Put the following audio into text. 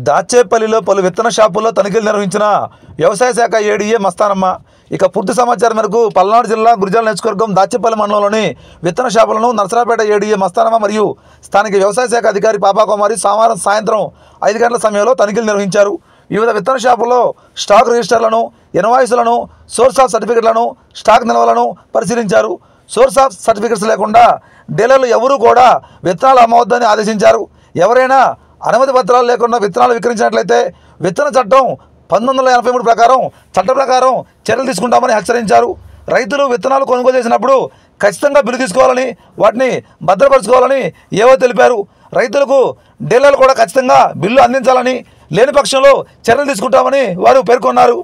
దాచేపల్లిలో పలు విత్తన షాపుల్లో తనిఖీలు నిర్వహించిన వ్యవసాయ శాఖ ఏడీఏ మస్తానమ్మ. ఇక పూర్తి సమాచారం మేరకు పల్నాడు జిల్లా గురిజాల నియోజకవర్గం దాచేపల్లి మండలంలోని విత్తన షాపులను నర్సరాపేట ఏడీఏ మస్తానమ్మ మరియు స్థానిక వ్యవసాయ శాఖ అధికారి పాపాకుమారి సోమవారం సాయంత్రం 5 గంటల సమయంలో తనిఖీలు నిర్వహించారు. వివిధ విత్తన షాపుల్లో స్టాక్ రిజిస్టర్లను, ఇన్వాయిస్లను, సోర్స్ ఆఫ్ సర్టిఫికెట్లను, స్టాక్ నిల్వలను పరిశీలించారు. సోర్స్ ఆఫ్ సర్టిఫికెట్స్ లేకుండా డీలర్లు ఎవరూ కూడా విత్తనాలు అమ్మవద్దని ఆదేశించారు. ఎవరైనా అనుమతి పత్రాలు లేకుండా విత్తనాలు విక్రయించినట్లయితే విత్తన చట్టం 1983 ప్రకారం చట్ట ప్రకారం చర్యలు తీసుకుంటామని హెచ్చరించారు. రైతులు విత్తనాలు కొనుగోలు చేసినప్పుడు ఖచ్చితంగా బిల్లు తీసుకోవాలని, వాటిని భద్రపరచుకోవాలని ఏవో తెలిపారు. రైతులకు డీలర్లు కూడా ఖచ్చితంగా బిల్లు అందించాలని, లేని పక్షంలో చర్యలు తీసుకుంటామని వారు పేర్కొన్నారు.